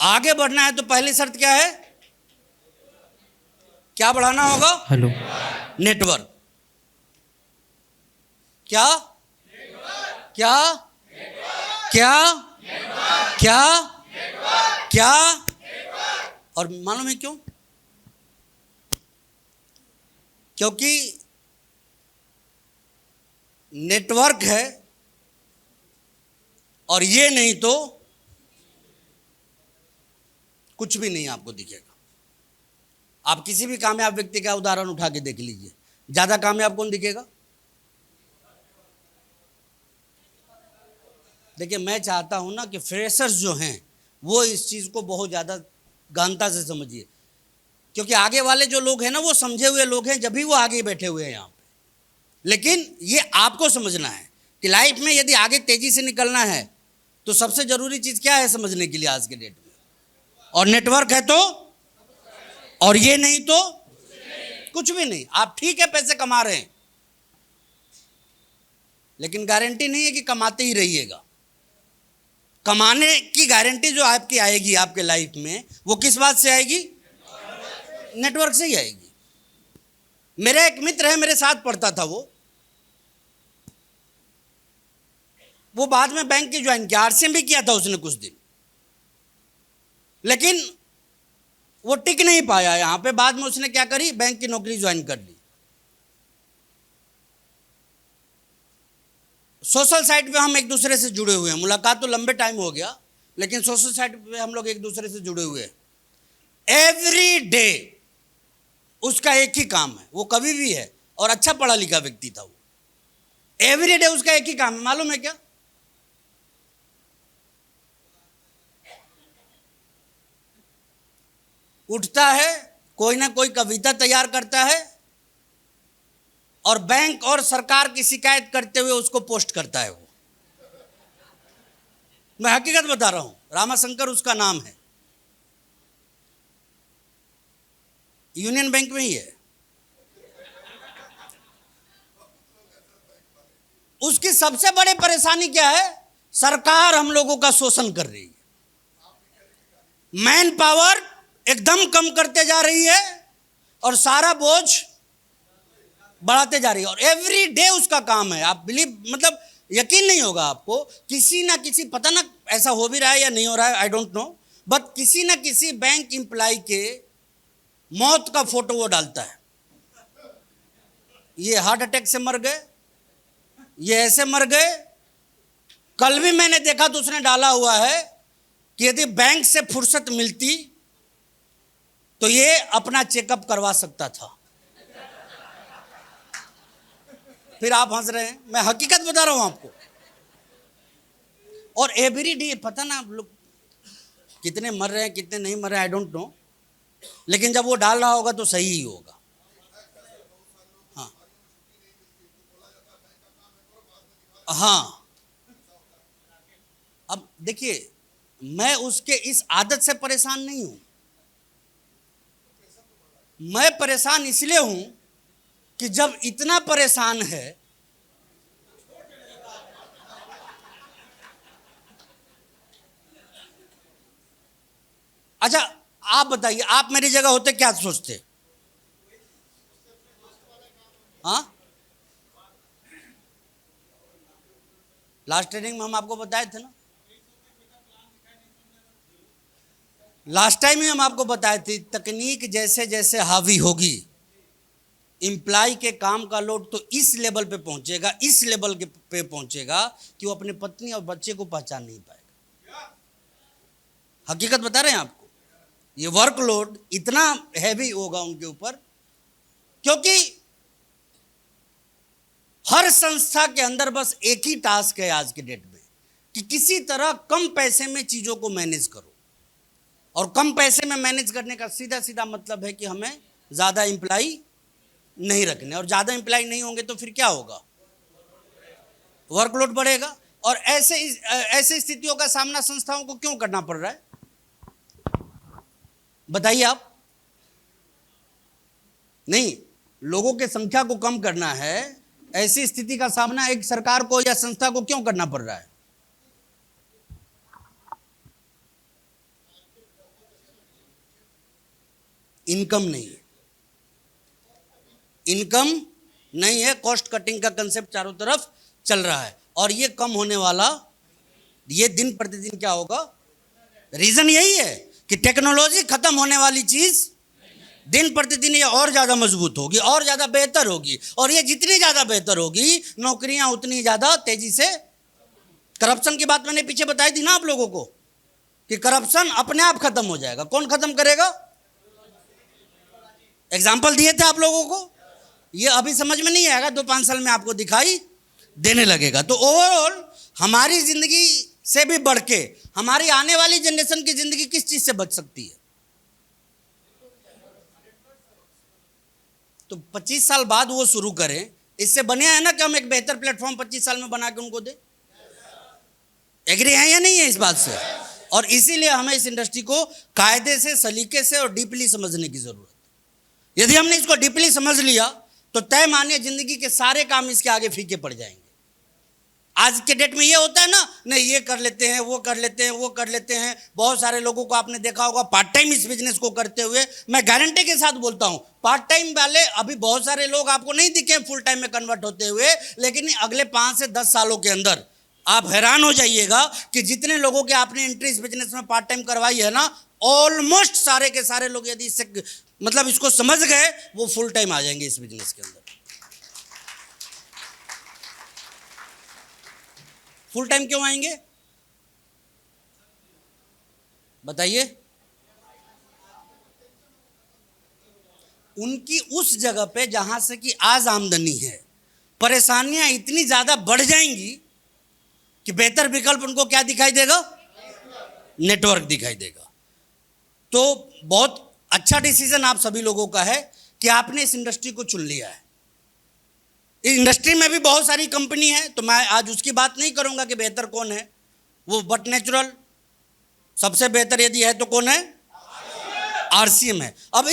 आगे बढ़ना है तो पहली शर्त क्या है? क्या बढ़ाना होगा? हेलो। नेटवर्क। क्या क्या क्या क्या क्या? और मालूम है क्यों? क्योंकि नेटवर्क है और ये नहीं तो कुछ भी नहीं आपको दिखेगा। आप किसी भी कामयाब व्यक्ति का उदाहरण उठा के देख लीजिए, ज्यादा कामयाब कौन दिखेगा? देखिए, मैं चाहता हूं ना कि फ्रेशर्स जो हैं वो इस चीज को बहुत ज्यादा गहनता से समझिए, क्योंकि आगे वाले जो लोग हैं ना वो समझे हुए लोग हैं, जब भी वो आगे बैठे हुए हैं यहाँ पे। लेकिन ये आपको समझना है कि लाइफ में यदि आगे तेजी से निकलना है तो सबसे जरूरी चीज क्या है समझने के लिए आज के डेट में? और नेटवर्क है तो, और ये नहीं तो कुछ भी नहीं। आप ठीक है पैसे कमा रहे हैं, लेकिन गारंटी नहीं है कि कमाते ही रहिएगा। कमाने की गारंटी जो आपकी आएगी आपके लाइफ में, वो किस बात से आएगी? नेटवर्क से ही आएगी। मेरा एक मित्र है, मेरे साथ पढ़ता था, वो बाद में बैंक की ज्वाइन किया, आरसीएम भी किया था उसने कुछ दिन, लेकिन वो टिक नहीं पाया यहां पे। बाद में उसने क्या करी, बैंक की नौकरी ज्वाइन कर ली। सोशल साइट पे हम एक दूसरे से जुड़े हुए हैं, मुलाकात तो लंबे टाइम हो गया, लेकिन सोशल साइट पे हम लोग एक दूसरे से जुड़े हुए हैं। एवरी डे उसका एक ही काम है, वो कभी भी है, और अच्छा पढ़ा लिखा व्यक्ति था वो। एवरी डे उसका एक ही काम है, मालूम है क्या? उठता है, कोई ना कोई कविता तैयार करता है और बैंक और सरकार की शिकायत करते हुए उसको पोस्ट करता है। वो मैं हकीकत बता रहा हूं, रामाशंकर उसका नाम है, यूनियन बैंक में ही है। उसकी सबसे बड़ी परेशानी क्या है? सरकार हम लोगों का शोषण कर रही है, मैन पावर एकदम कम करते जा रही है और सारा बोझ बढ़ाते जा रही है। और एवरी डे उसका काम है, आप बिलीव, मतलब यकीन नहीं होगा आपको, किसी ना किसी, पता ना ऐसा हो भी रहा है या नहीं हो रहा है, आई डोंट नो, बट किसी ना किसी बैंक एम्प्लॉय के मौत का फोटो वो डालता है। ये हार्ट अटैक से मर गए, ये ऐसे मर गए। कल भी मैंने देखा तो उसने डाला हुआ है कि यदि बैंक से फुर्सत मिलती तो ये अपना चेकअप करवा सकता था। फिर आप हंस रहे हैं, मैं हकीकत बता रहा हूं आपको। और एवरी डे, पता ना आप लोग कितने मर रहे हैं कितने नहीं मर रहे हैं, आई डोंट नो, लेकिन जब वो डाल रहा होगा तो सही ही होगा। हाँ हाँ। अब देखिए, मैं उसके इस आदत से परेशान नहीं हूं, मैं परेशान इसलिए हूं कि जब इतना परेशान है, अच्छा आप बताइए, आप मेरी जगह होते क्या सोचते? हाँ, लास्ट ट्रेनिंग में हम आपको बताए थे ना, लास्ट टाइम ही हम आपको बताए थे, तकनीक जैसे जैसे हावी होगी, एम्प्लॉय के काम का लोड तो इस लेवल पे पहुंचेगा, इस लेवल के पे पहुंचेगा कि वो अपने पत्नी और बच्चे को पहचान नहीं पाएगा। हकीकत बता रहे हैं आपको, ये वर्कलोड इतना हैवी होगा उनके ऊपर, क्योंकि हर संस्था के अंदर बस एक ही टास्क है आज के डेट में कि किसी तरह कम पैसे में चीजों को मैनेज करो। और कम पैसे में मैनेज करने का सीधा सीधा मतलब है कि हमें ज्यादा एम्प्लॉय नहीं रखने, और ज्यादा एम्प्लॉय नहीं होंगे तो फिर क्या होगा? वर्कलोड बढ़ेगा। और ऐसे स्थितियों का सामना संस्थाओं को क्यों करना पड़ रहा है, बताइए आप? नहीं, लोगों की संख्या को कम करना है, ऐसी स्थिति का सामना एक सरकार को या संस्था को क्यों करना पड़ रहा है? इनकम नहीं है, इनकम नहीं है। कॉस्ट कटिंग का कंसेप्ट चारों तरफ चल रहा है और ये कम होने वाला, ये दिन प्रतिदिन क्या होगा? रीजन यही है कि टेक्नोलॉजी खत्म होने वाली चीज दिन प्रतिदिन ये और ज्यादा मजबूत होगी और ज्यादा बेहतर होगी, और ये जितनी ज्यादा बेहतर होगी नौकरियां उतनी ज्यादा तेजी से। करप्शन की बात मैंने पीछे बताई थी ना आप लोगों को कि करप्शन अपने आप खत्म हो जाएगा। कौन खत्म करेगा? एग्जाम्पल दिए थे आप लोगों को, ये अभी समझ में नहीं आएगा, 2-5 साल में आपको दिखाई देने लगेगा। तो ओवरऑल हमारी जिंदगी से भी बढ़ के हमारी आने वाली जनरेशन की जिंदगी किस चीज से बच सकती है? तो 25 साल बाद वो शुरू करें, इससे बने है ना कि हम एक बेहतर प्लेटफॉर्म 25 साल में बना के उनको दें। एग्री है या नहीं है इस बात से? और इसीलिए हमें इस इंडस्ट्री को कायदे से, सलीके से और डीपली समझने की जरूरत है। यदि हमने इसको डीपली समझ लिया तो तय मानिए जिंदगी के सारे काम इसके आगे फीके पड़ जाएंगे। आज के डेट में ये होता है ना, नहीं ये कर लेते हैं, वो कर लेते हैं, वो कर लेते हैं। बहुत सारे लोगों को आपने देखा होगा पार्ट टाइम इस बिजनेस को करते हुए। मैं गारंटी के साथ बोलता हूं, पार्ट टाइम वाले अभी बहुत सारे लोग आपको नहीं दिखे फुल टाइम में कन्वर्ट होते हुए, लेकिन अगले 5 से 10 सालों के अंदर आप हैरान हो जाइएगा कि जितने लोगों के आपने एंट्री इस बिजनेस में पार्ट टाइम करवाई है ना, ऑलमोस्ट सारे के सारे लोग यदि इससे मतलब इसको समझ गए, वो फुल टाइम आ जाएंगे इस बिजनेस के अंदर। फुल टाइम क्यों आएंगे बताइए? उनकी उस जगह पे जहां से कि आज आमदनी है, परेशानियां इतनी ज्यादा बढ़ जाएंगी कि बेहतर विकल्प उनको क्या दिखाई देगा? नेटवर्क दिखाई देगा। तो बहुत अच्छा डिसीजन आप सभी लोगों का है कि आपने इस इंडस्ट्री को चुन लिया है। इस इंडस्ट्री में भी बहुत सारी कंपनी है, तो मैं आज उसकी बात नहीं करूंगा कि बेहतर कौन है वो, बट नेचुरल सबसे बेहतर यदि है तो कौन है? आरसीएम है। अब